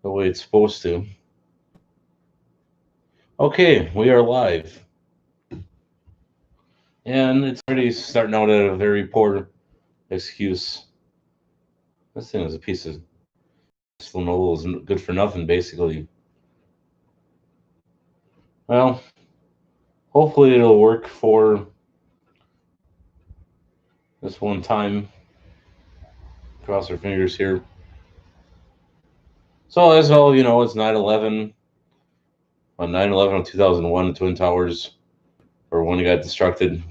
the way it's supposed to. Okay, we are live. And it's already starting out at a very poor excuse. This thing is a piece of Lenovo is good for nothing, basically. Well, hopefully it'll work for this one time. Cross our fingers here. So as well, it's 9/11. On 9/11 of 2001, the Twin Towers, or when it got destructed.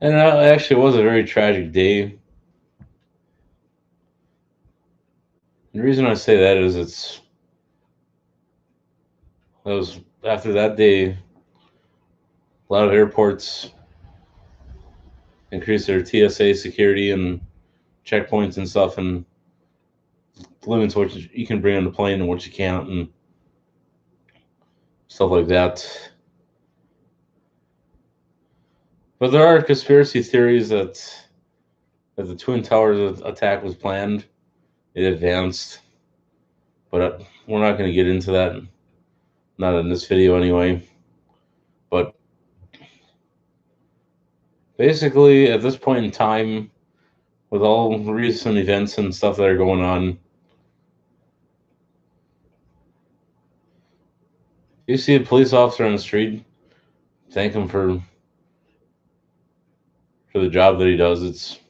And it actually was a very tragic day. The reason I say that is it was after that day, a lot of airports increased their TSA security and checkpoints and stuff, and limits what you can bring on the plane and what you can't, and stuff like that. But there are conspiracy theories that the Twin Towers attack was planned, it advanced, but we're not going to get into that. Not in this video anyway. But basically, at this point in time, with all recent events and stuff that are going on, you see a police officer on the street, thank him for the job that he does. It's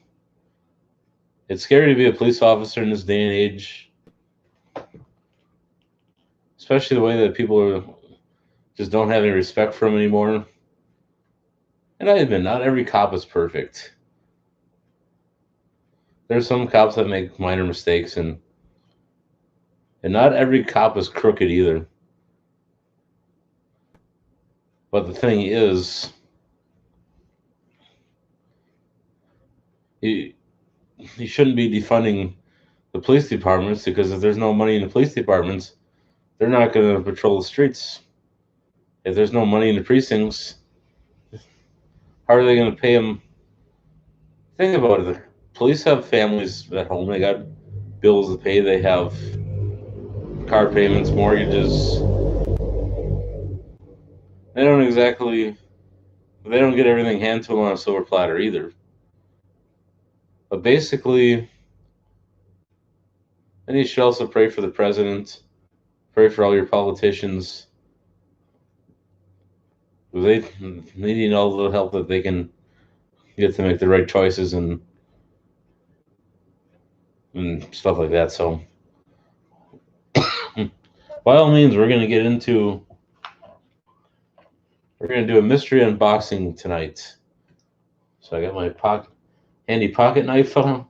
scary to be a police officer in this day and age, especially the way that people just don't have any respect for him anymore. And I admit, not every cop is perfect. There's some cops that make minor mistakes, and not every cop is crooked either. But the thing is, you shouldn't be defunding the police departments, because if there's no money in the police departments, they're not going to patrol the streets. If there's no money in the precincts, how are they going to pay them? Think about it. The police have families at home. They got bills to pay. They have car payments, mortgages. They don't get everything handed to them on a silver platter either. But basically, and you should also pray for the president, pray for all your politicians. They need all the help that they can get to make the right choices and stuff like that. So, by all means, we're going to do a mystery unboxing tonight. So I got my handy pocket knife out.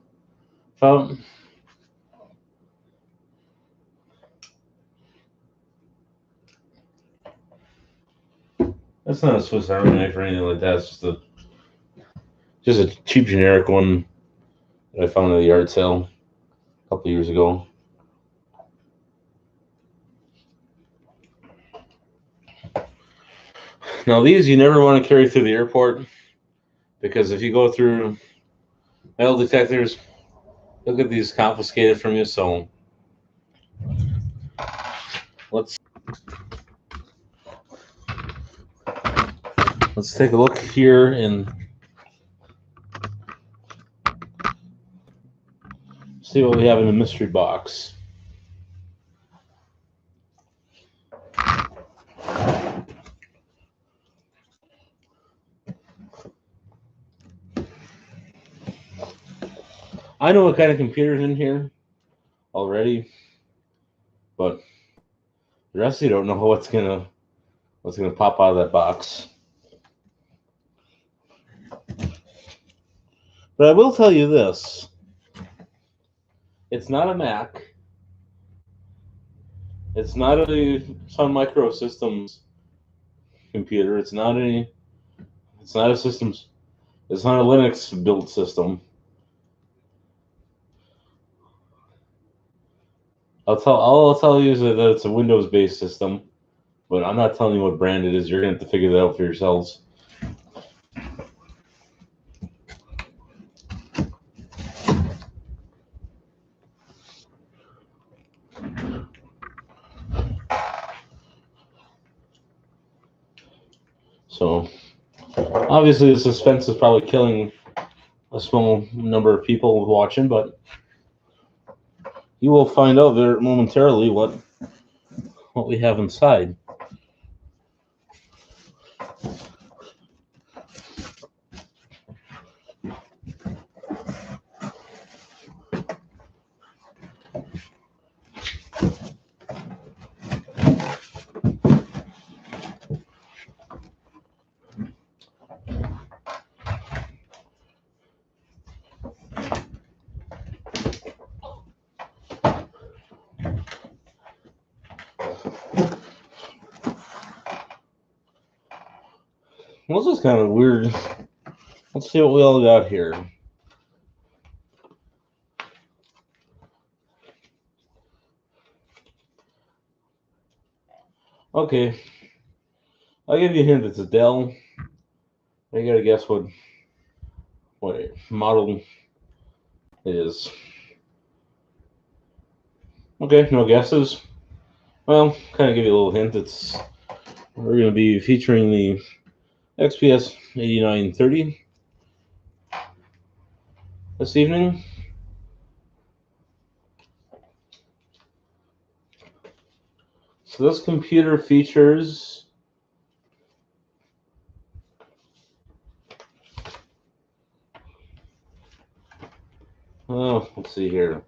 That's not a Swiss Army knife or anything like that. It's just a cheap generic one that I found at a yard sale a couple years ago. Now these you never want to carry through the airport, because if you go through metal detectors, they'll get these confiscated from you. So let's take a look here and see what we have in the mystery box. I know what kind of computer's in here already, but the rest of you don't know what's gonna pop out of that box. But I will tell you this: it's not a Mac. It's not a Sun Microsystems computer. It's not a systems. It's not a Linux built system. I'll tell you is that it's a Windows based system, but I'm not telling you what brand it is. You're gonna have to figure that out for yourselves. So obviously the suspense is probably killing a small number of people watching, but you will find out there momentarily what we have inside. Well, this is kind of weird. Let's see what we all got here. Okay, I'll give you a hint. It's a Dell. I gotta guess what model it is. Okay, no guesses. Well, kind of give you a little hint. We're gonna be featuring the XPS 8930 this evening. So this computer features let's see here.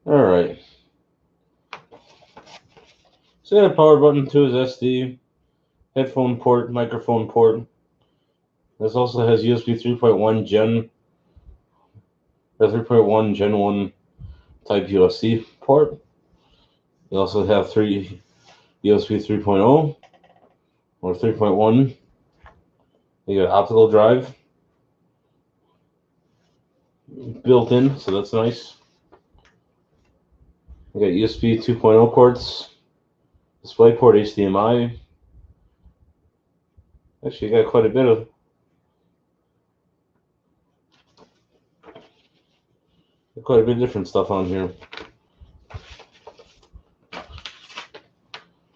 All right. So got a power button to his SD, headphone port, microphone port. This also has USB 3.1 Gen 1 type USB port. You also have three USB 3.0 or 3.1. You got optical drive built in, so that's nice. You got USB 2.0 ports, DisplayPort, HDMI. Actually, you got quite a bit of different stuff on here.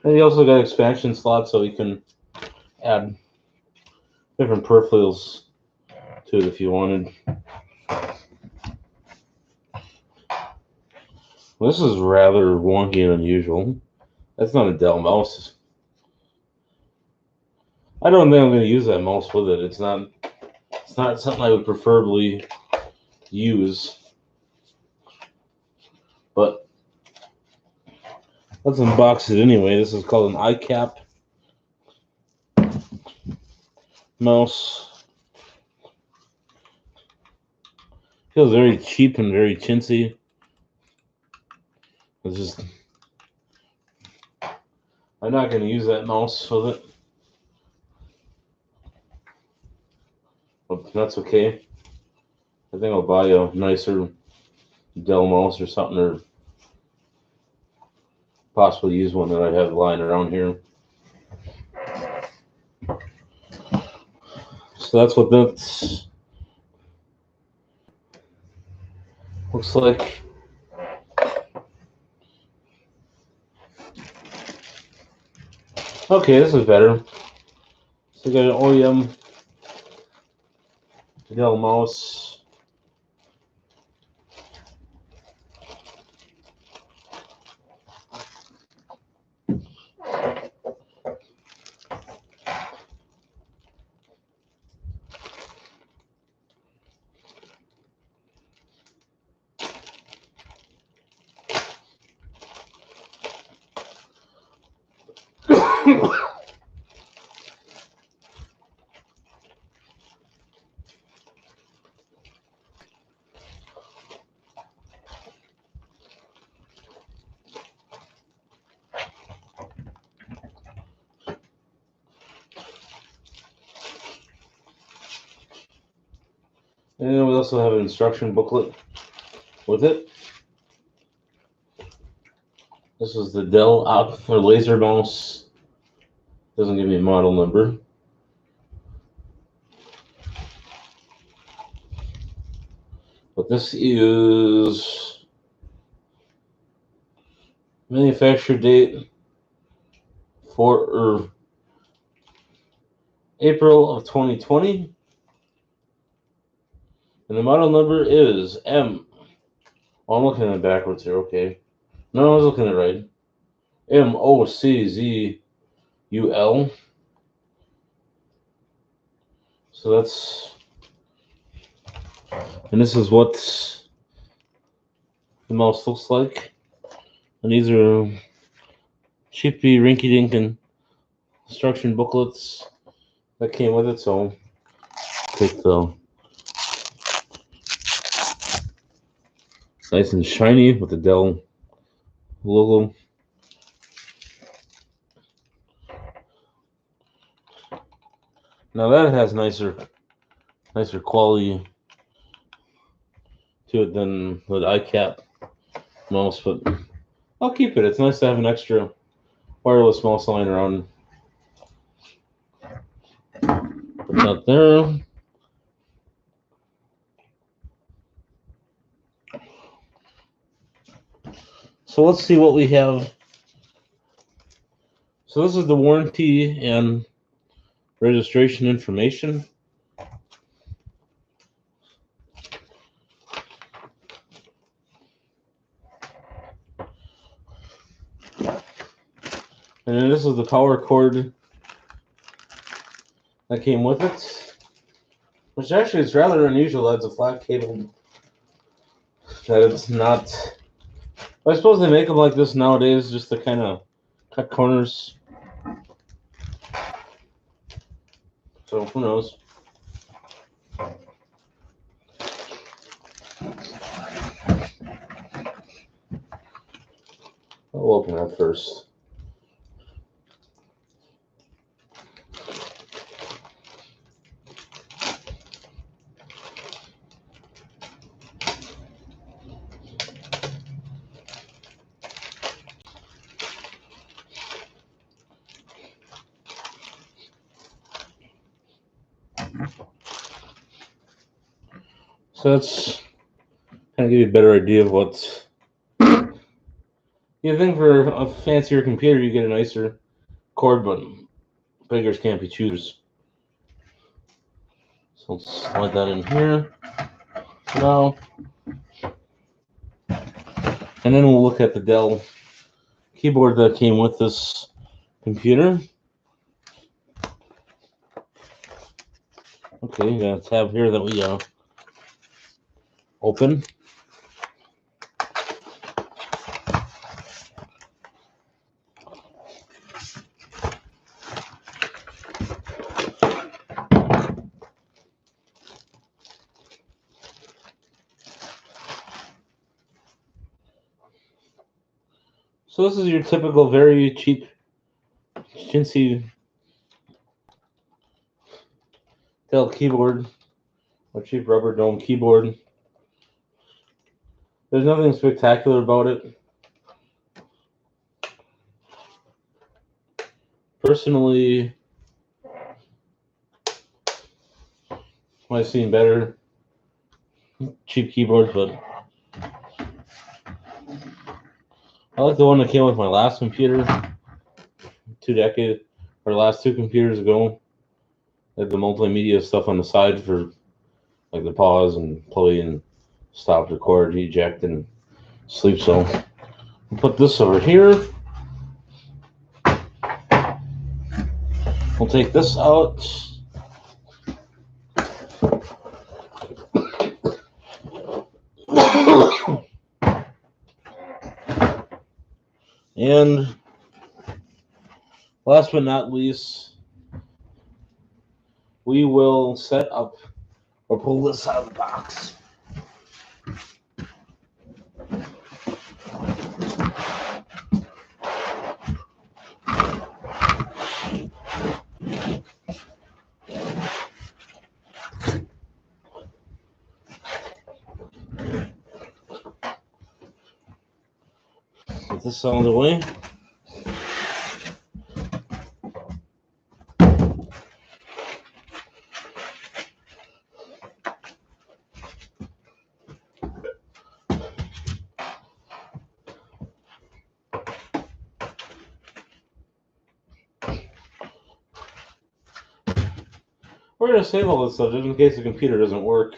And you also got expansion slots, so you can add different peripherals to it if you wanted. This is rather wonky and unusual. That's not a Dell mouse. I don't think I'm going to use that mouse with it. It's not something I would preferably use. But let's unbox it anyway. This is called an iCap mouse. Feels very cheap and very chintzy. It's just, I'm not going to use that mouse with it. But that's okay. I think I'll buy a nicer Dell mouse or something, or possibly use one that I have lying around here. So that's what that looks like. Okay, this is better. So we got an OEM Dell mouse. And we also have an instruction booklet with it. This is the Dell or laser mouse. Doesn't give me a model number. But this is Manufacture date for April of 2020. And the model number is M. Oh, I'm looking at it backwards here, okay. No, I was looking at it right. MOCZUL. So that's, and this is what the mouse looks like. And these are cheapy rinky-dink instruction booklets that came with it. So take the nice and shiny with the Dell logo. Now that has nicer quality to it than the iCap mouse, but I'll keep it. It's nice to have an extra wireless mouse lying around. Put that there. So let's see what we have. So this is the warranty and registration information. And then this is the power cord that came with it, which actually is rather unusual. That's a flat cable. That it's not. I suppose they make them like this nowadays just to kind of cut corners. So who knows? I'll open that first. So that's kind of give you a better idea of what you think. For a fancier computer, you get a nicer cord, but beggars can't be choosers. So let's slide that in here now. And then we'll look at the Dell keyboard that came with this computer. Okay, you got a tab here that we open. So this is your typical very cheap, chintzy Dell keyboard, or cheap rubber dome keyboard. There's nothing spectacular about it. Personally, I've seen better cheap keyboards, but I like the one that came with my last computer 2 decades, or last 2 computers ago. Like the multimedia stuff on the side for like the pause and play and stop, record, eject, and sleep. So I'll put this over here. We'll take this out. And last but not least, we will set up or pull this out of the box. Get this out of the way. We're going to save all this stuff just in case the computer doesn't work.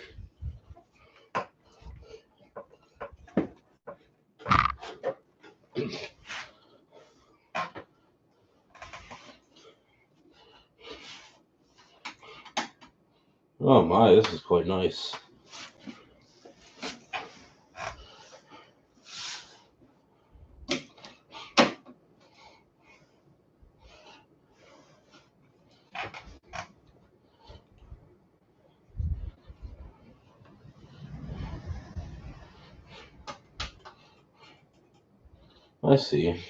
Oh my, this is quite nice. I see.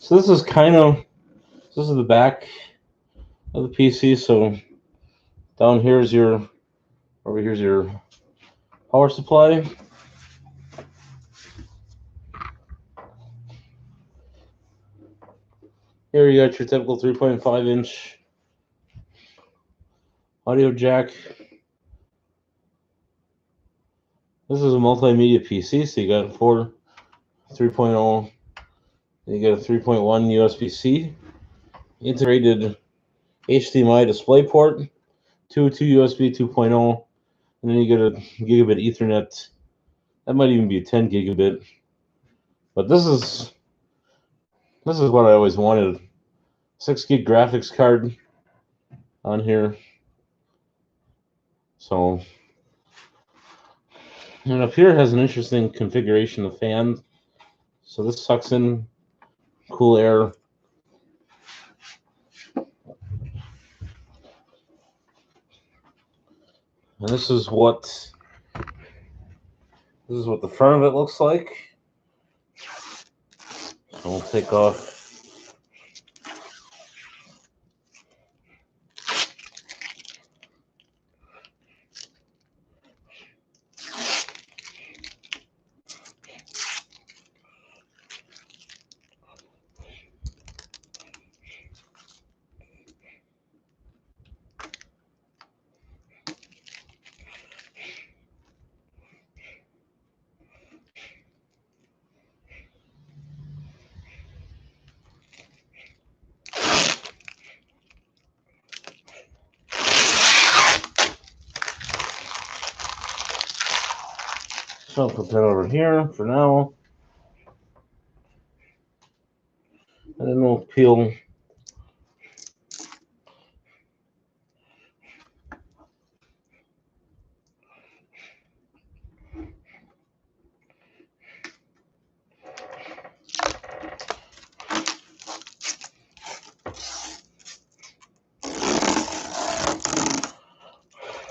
So this is the back of the PC. So down here is over here's your power supply. Here you got your typical 3.5-inch audio jack. This is a multimedia PC, so you got 3.0, you got a 3.1 USB-C, integrated HDMI display port, two USB 2.0, and then you get a gigabit Ethernet. That might even be a 10 gigabit. But this is what I always wanted. 6 gig graphics card on here. So, and up here has an interesting configuration of fan. So this sucks in cool air. And this is what the front of it looks like. So we'll take off. So I'll put that over here for now. And then we'll peel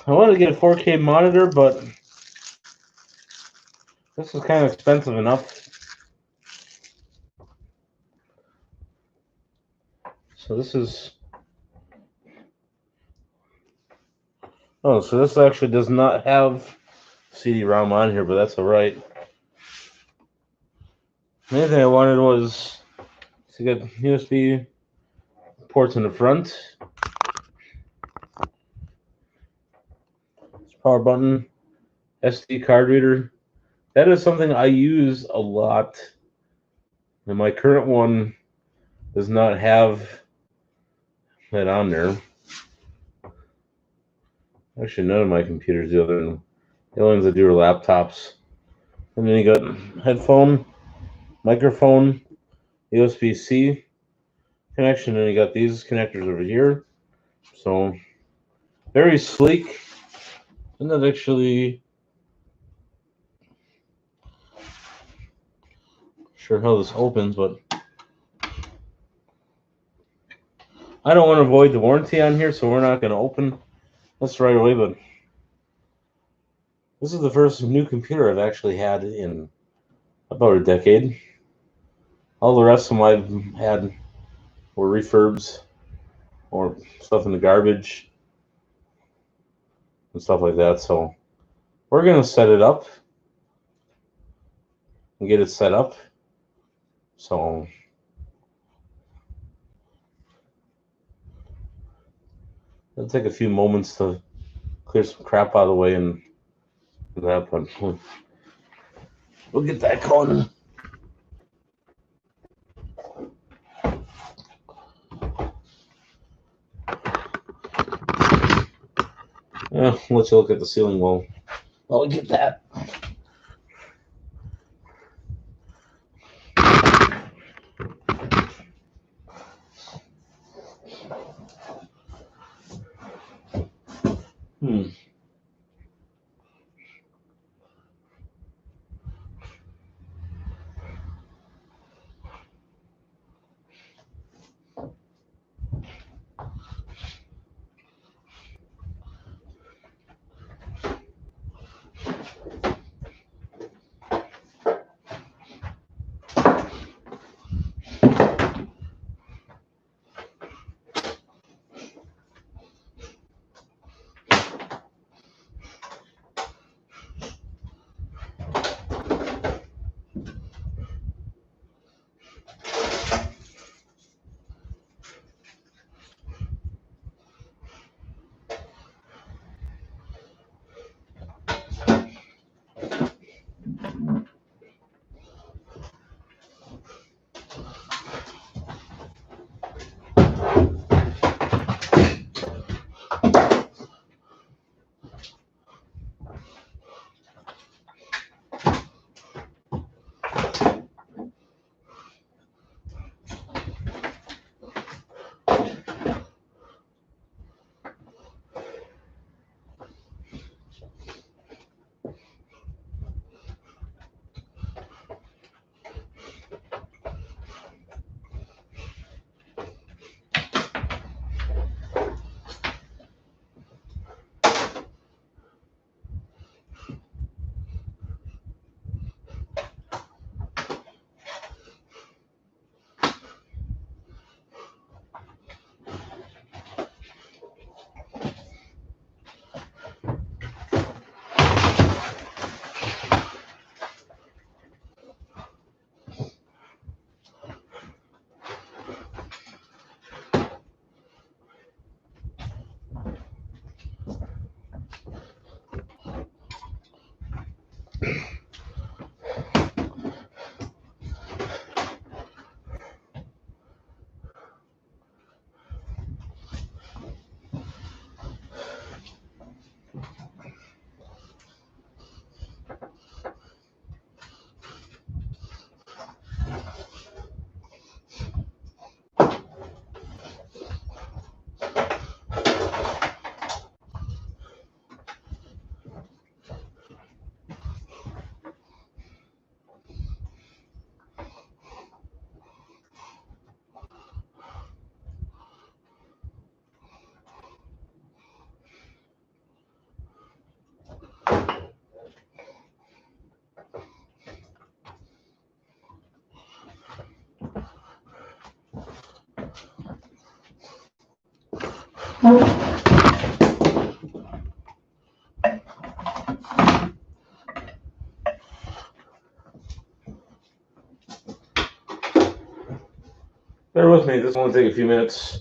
I wanted to get a 4K monitor, but this is kind of expensive enough. So this is... Oh, so this actually does not have CD-ROM on here, but that's alright. The main thing I wanted was to get USB ports in the front. Power button, SD card reader. That is something I use a lot. And my current one does not have that on there. Actually, none of my computers do, other than the only ones that do are laptops. And then you got headphone, microphone, USB-C connection, and you got these connectors over here. So very sleek. I'm not actually sure how this opens, but I don't want to void the warranty on here, so we're not going to open this right away. But this is the first new computer I've actually had in about a decade. All the rest of them I've had were refurbs. or stuff in the garbage and stuff like that. So we're going to set it up and get it set up. So it'll take a few moments to clear some crap out of the way and do that, but we'll get that going. Yeah, I'll let you look at the ceiling while we get that. Bear with me, this will only take a few minutes.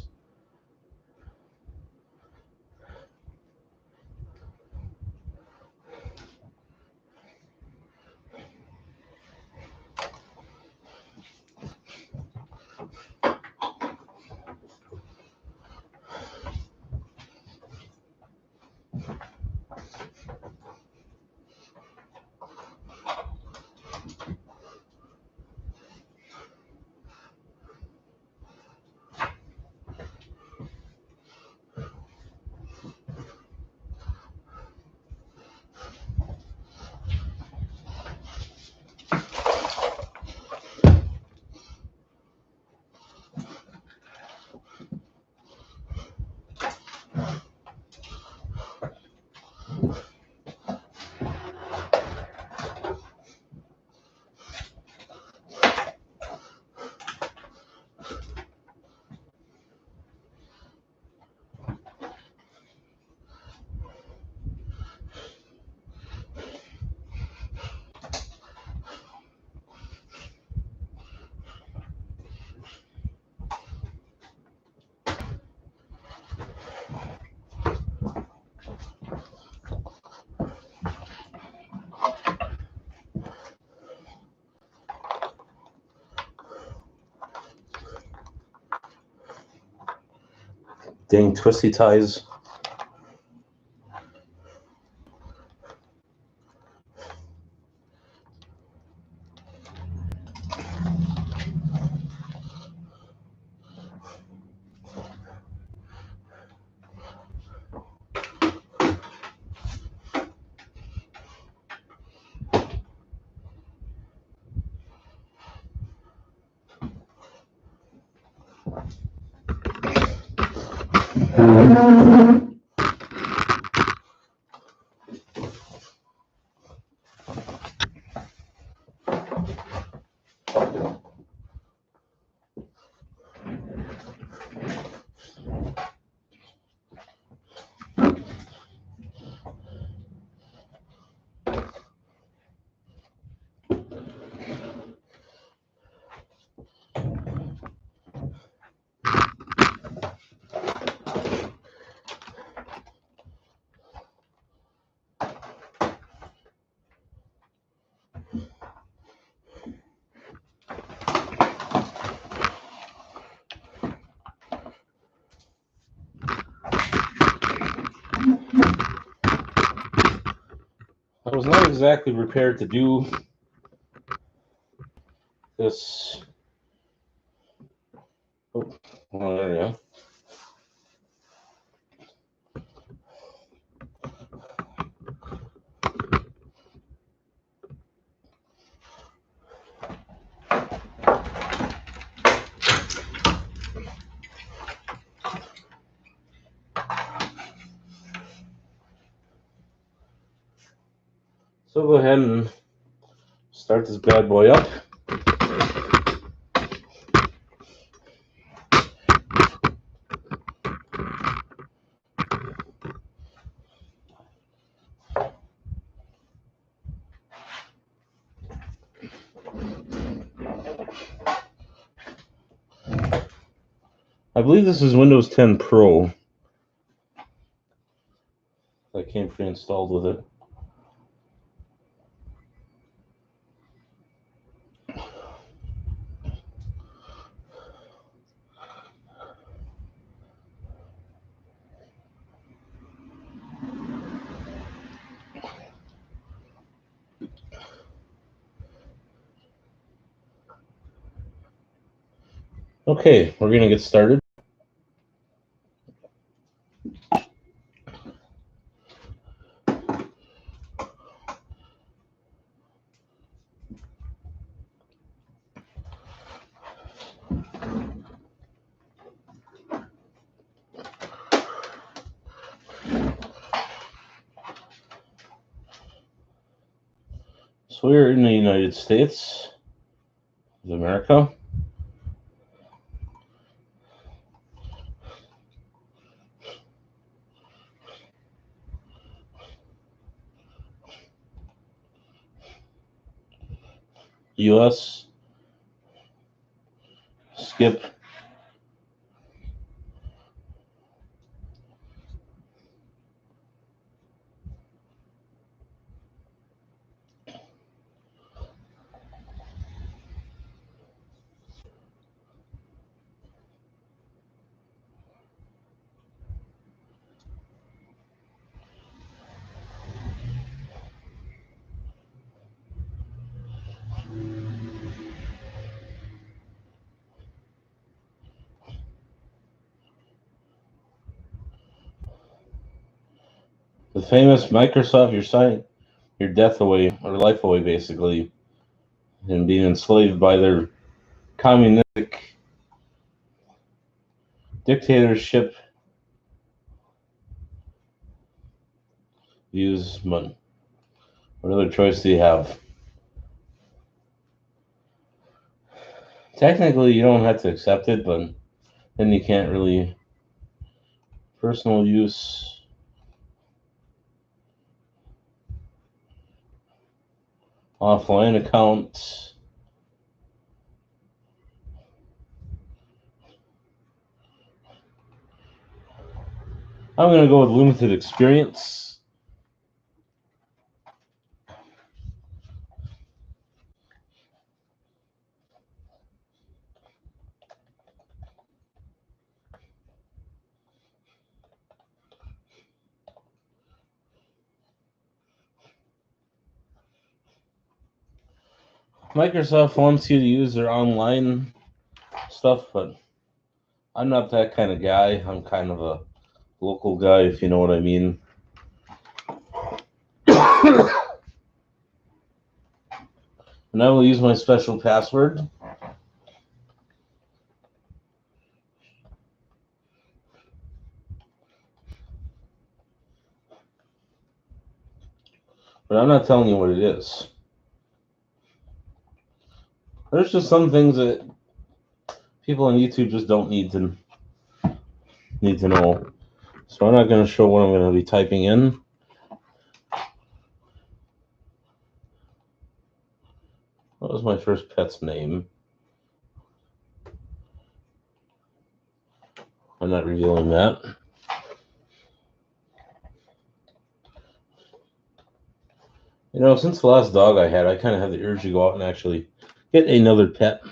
Dang twisty ties. I was not exactly prepared to do this. Oh, well, there we go. So go ahead and start this bad boy up. I believe this is Windows 10 Pro. That came pre-installed with it. Okay, we're going to get started. So we're in the United States of America. US. Skip. The famous Microsoft, your death away, or life away, basically, and being enslaved by their communistic dictatorship views. But what other choice do you have? Technically, you don't have to accept it, but then you can't really. Personal use. Offline accounts. I'm going to go with limited experience. Microsoft wants you to use their online stuff, but I'm not that kind of guy. I'm kind of a local guy, if you know what I mean. And I will use my special password. But I'm not telling you what it is. There's just some things that people on YouTube just don't need to know. So I'm not going to show what I'm going to be typing in. What was my first pet's name? I'm not revealing that. You know, since the last dog I had, I kind of have the urge to go out and actually get another pet.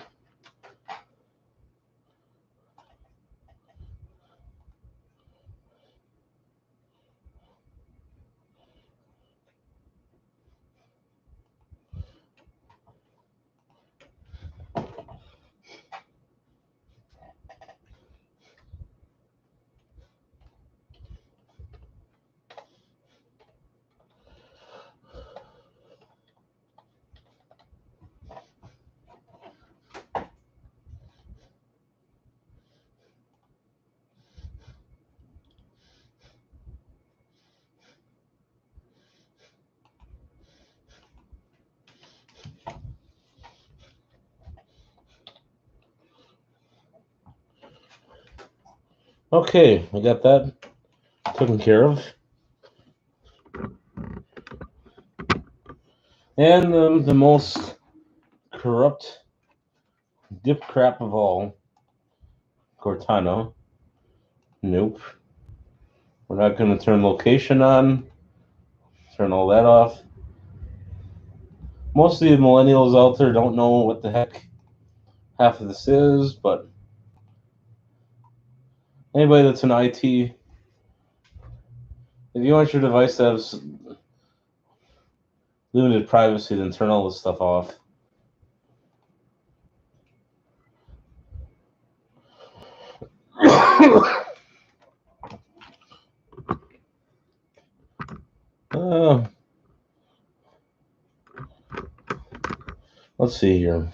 Okay, I got that taken care of. And the most corrupt dip crap of all, Cortana. Nope. We're not going to turn location on. Turn all that off. Most of the millennials out there don't know what the heck half of this is, but anybody that's in IT, if you want your device to have limited privacy, then turn all this stuff off. Let's see here.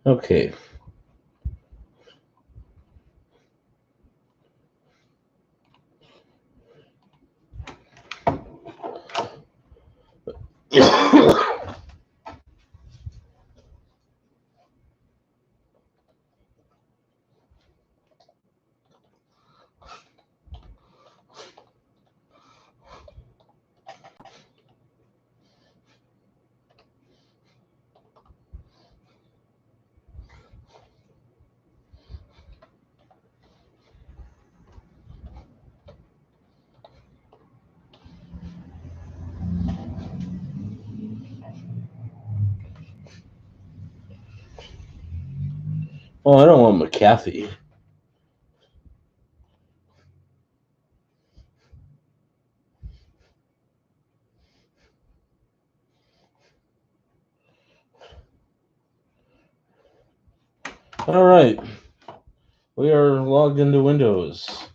Okay. Oh, I don't want McAfee. All right. We are logged into Windows.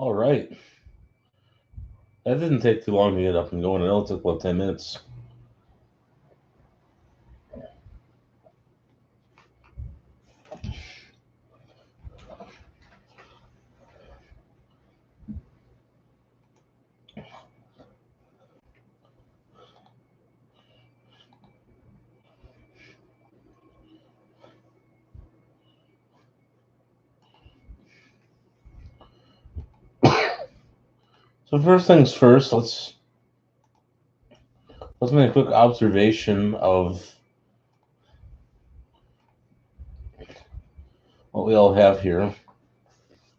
All right. That didn't take too long to get up and going. It only took about 10 minutes. So first things first, let's make a quick observation of what we all have here.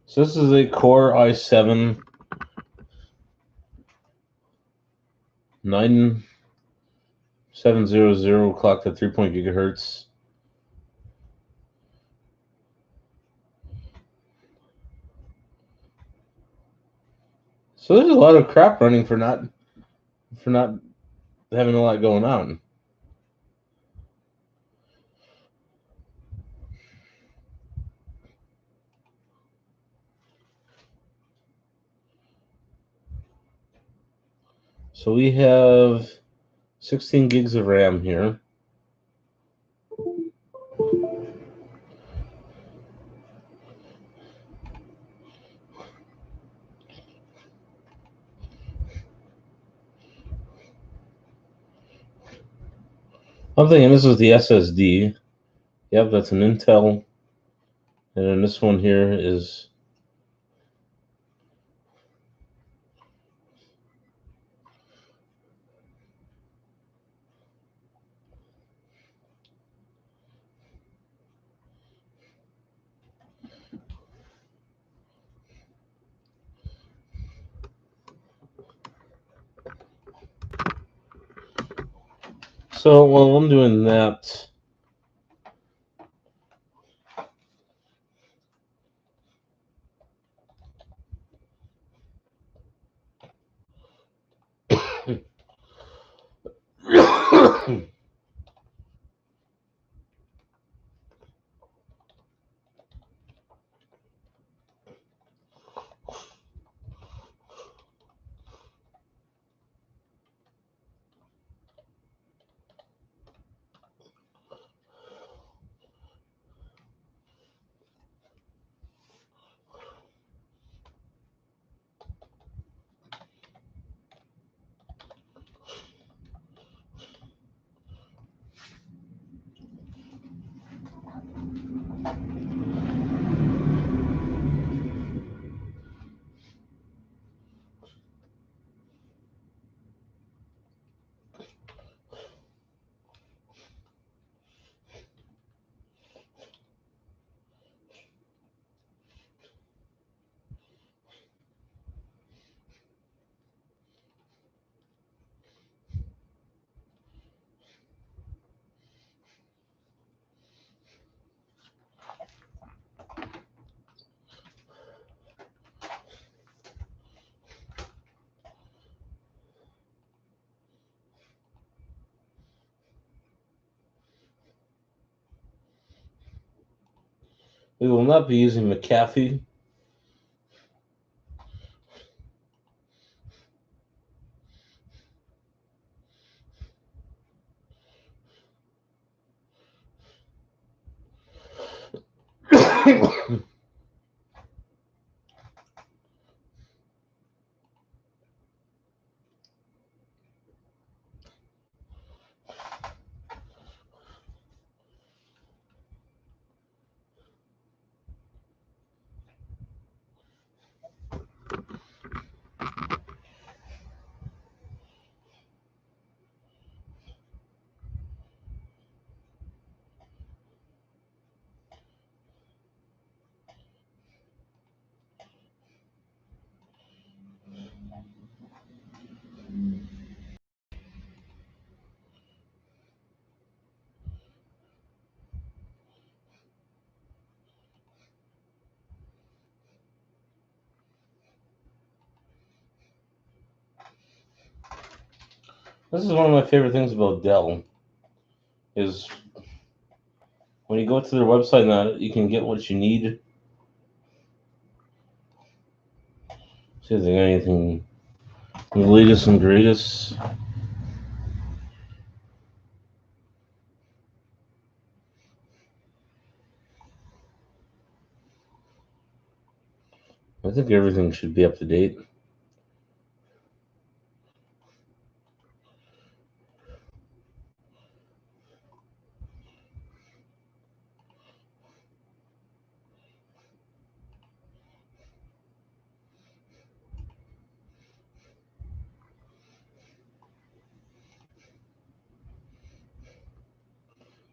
So this is a Core i7 9700 clocked at 3.0 gigahertz. So there's a lot of crap running for not having a lot going on. So we have 16 gigs of RAM here. I'm thinking this is the SSD. Yep, that's an Intel. And then this one here is so while I'm doing that, we will not be using McAfee. This is one of my favorite things about Dell, is when you go to their website now, you can get what you need. See if they got anything the latest and greatest. I think everything should be up to date.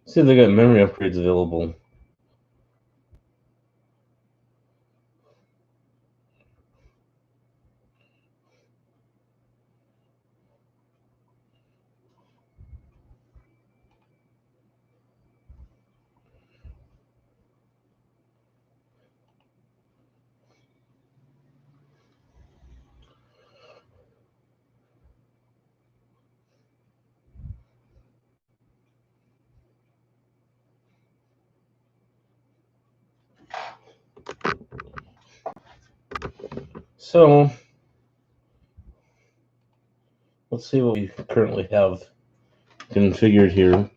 See if they got memory upgrades available. So let's see what we currently have configured here.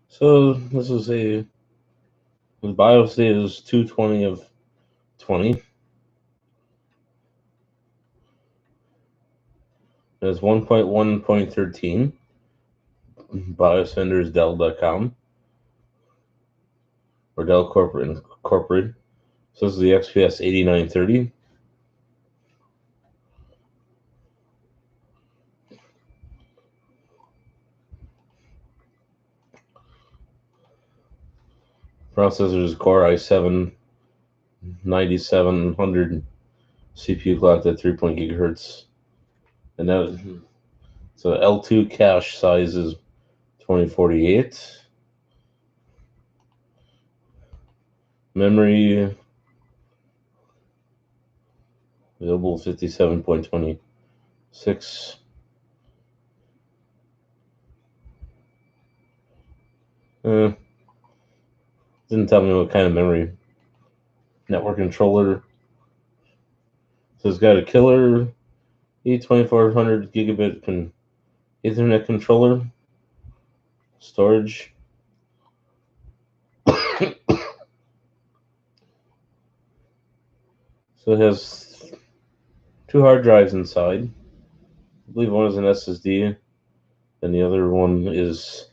So this is the BIOS date is 220 of 20. It's 1.1.13. BIOS vendor is Dell.com or Dell Corporate. So this is the XPS 8930. Processor is Core i7 9700. CPU clocked at 3 gigahertz. And that, so L2 cache size is 2048. Memory available 57.26. Didn't tell me what kind of memory. Network controller. So it's got a killer E2400 gigabit Ethernet controller. Storage. So it has 2 hard drives inside. I believe one is an SSD, and the other one is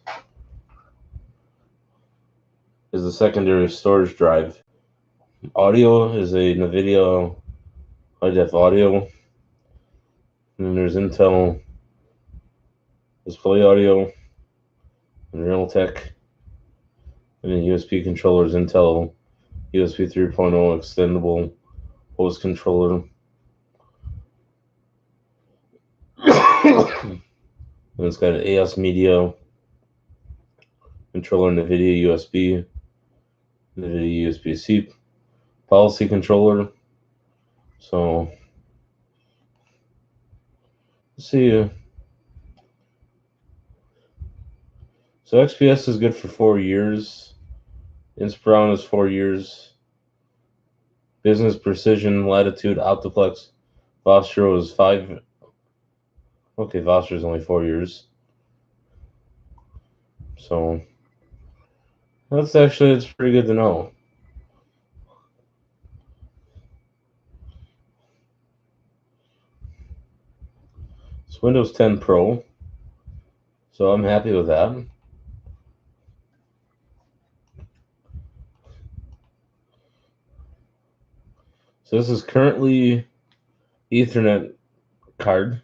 a secondary storage drive. Audio is a NVIDIA high-def audio. And then there's Intel display audio and Realtek. And then USB controllers, Intel USB 3.0 extendable host controller. And it's got an AS Media controller, NVIDIA USB, NVIDIA USB-C policy controller. So let's see. So XPS is good for 4 years. Inspiron is 4 years. Business Precision, Latitude, Optiplex, Vostro is 5. Okay, Vostro is only 4 years. So it's pretty good to know. It's Windows 10 Pro. So I'm happy with that. So this is currently Ethernet card.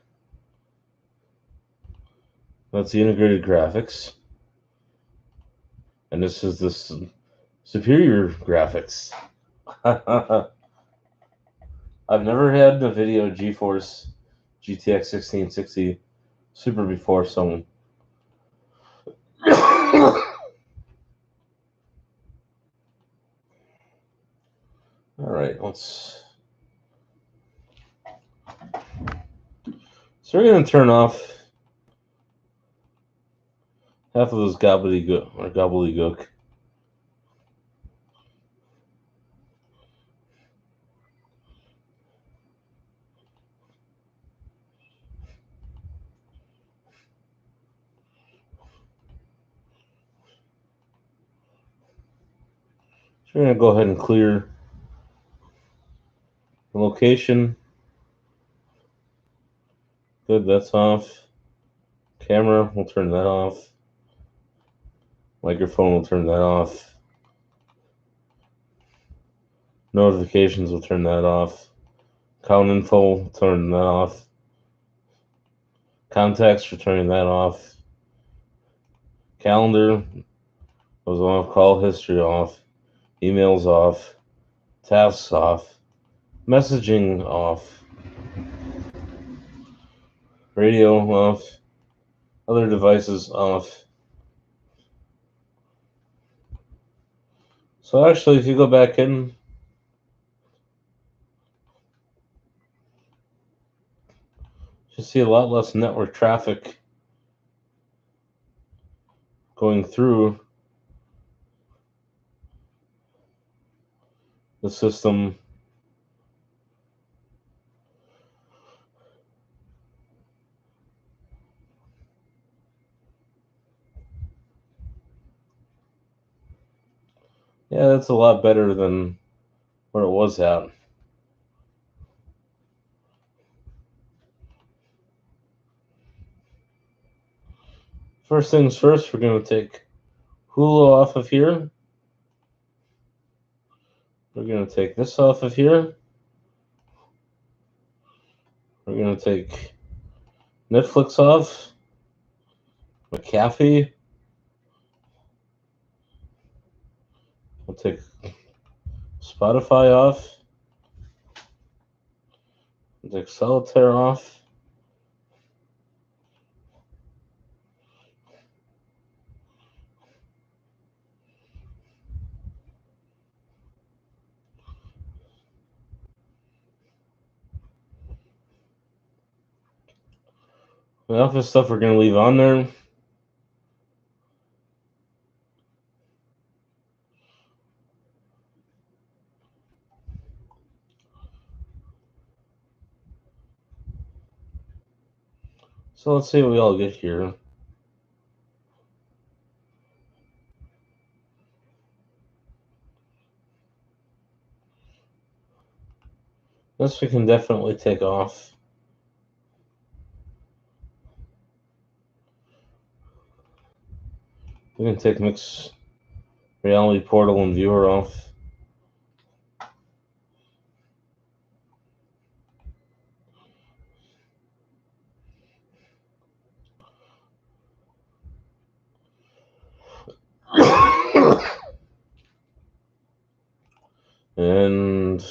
That's the integrated graphics. And this is the superior graphics. I've never had a video GeForce GTX 1660 Super before, so all right, so we're gonna turn off half of those gobbledygook. So we're gonna go ahead and clear the location. Good, that's off. Camera, we'll turn that off. Microphone, we'll turn that off. Notifications, we'll turn that off. Count info, we'll turn that off. Contacts, we're turning that off. Calendar was off. Call history off. Emails off. Tasks off. Messaging off. Radio off. Other devices off. So actually, if you go back in, you see a lot less network traffic going through the system. Yeah, that's a lot better than where it was at. First things first, we're going to take Hulu off of here. We're going to take this off of here. We're going to take Netflix off. McAfee. We'll take Spotify off. We'll take Solitaire off. The office stuff we're going to leave on there. So let's see what we all get here. This we can definitely take off. We can take Mix Reality Portal and Viewer off. And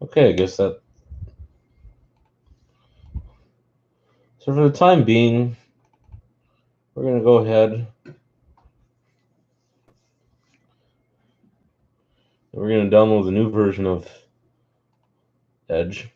okay, I guess that. So for the time being, we're going to go ahead. We're going to download the new version of Edge.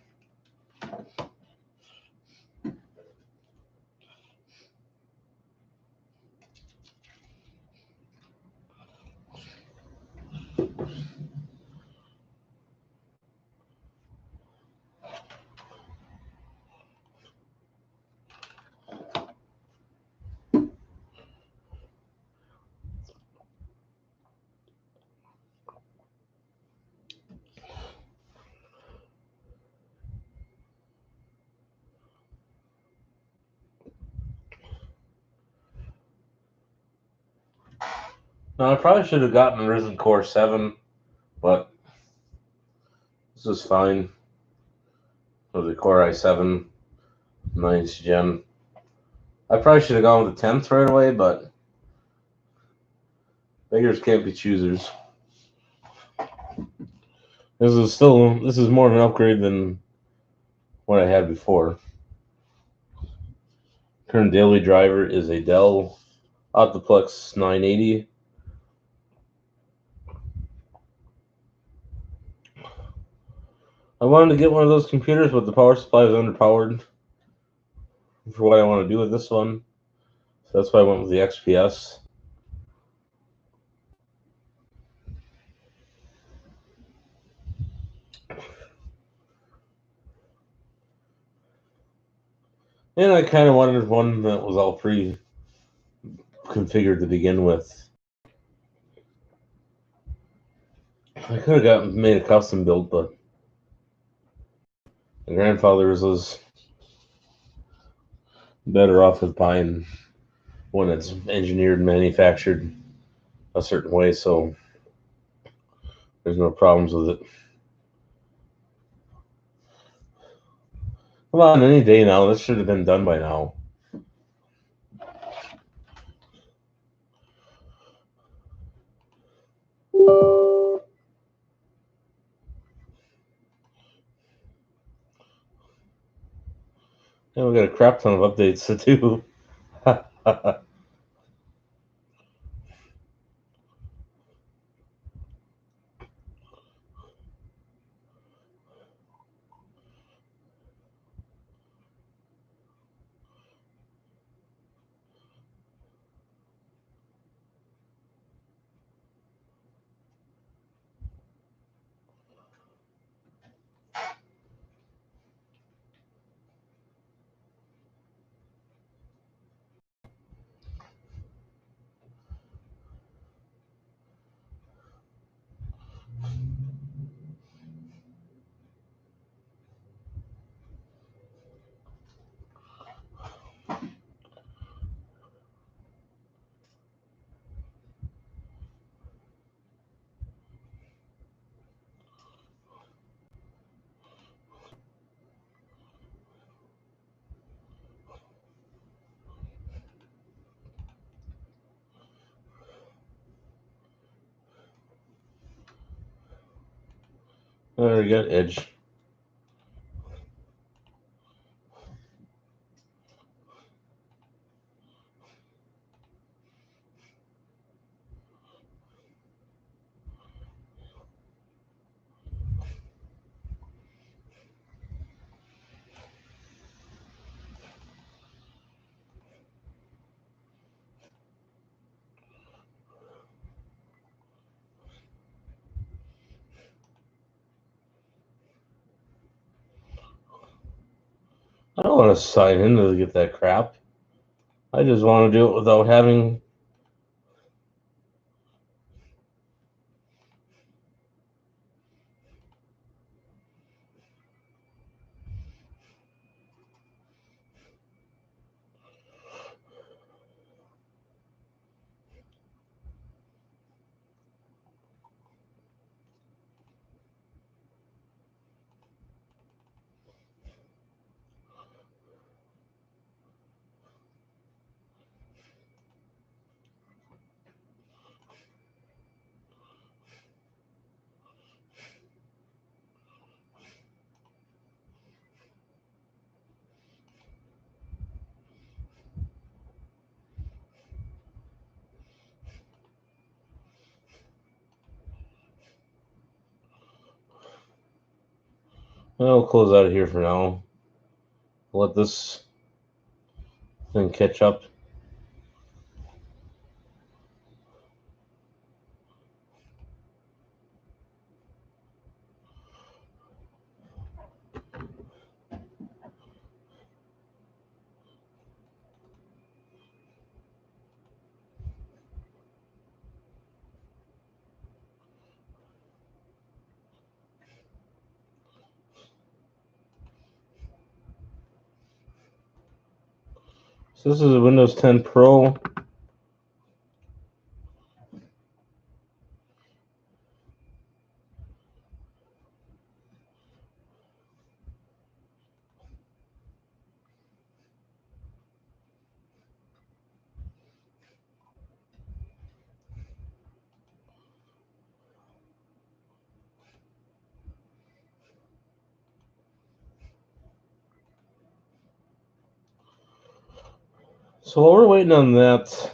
Now, I probably should have gotten a Ryzen Core 7, but this is fine. So the Core i7, 9th gen. I probably should have gone with the 10th right away, but beggars can't be choosers. This is more of an upgrade than what I had before. Current daily driver is a Dell Optiplex 980. I wanted to get one of those computers, but the power supply was underpowered for what I want to do with this one. So that's why I went with the XPS. And I kind of wanted one that was all pre-configured to begin with. I could have made a custom build, but my grandfather's was better off with buying one that's engineered and manufactured a certain way, so there's no problems with it. Come on, any day now. This should have been done by now. And we got a crap ton of updates to do. There we got Edge. I don't want to sign in to get that crap. I just want to do it without having. I'll close out of here for now. Let this thing catch up. So this is a Windows 10 Pro. So while we're waiting on that,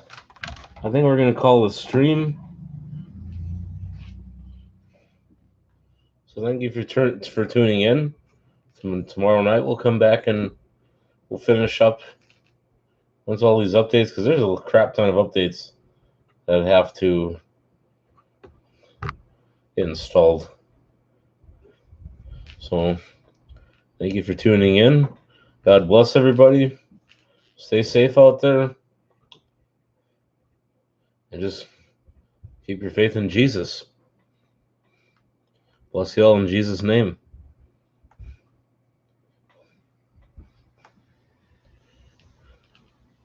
I think we're going to call the stream. So thank you for tuning in. Tomorrow night we'll come back and we'll finish up once all these updates, because there's a crap ton of updates that have to get installed. So thank you for tuning in. God bless everybody. Stay safe out there. And just keep your faith in Jesus. Bless you all in Jesus' name.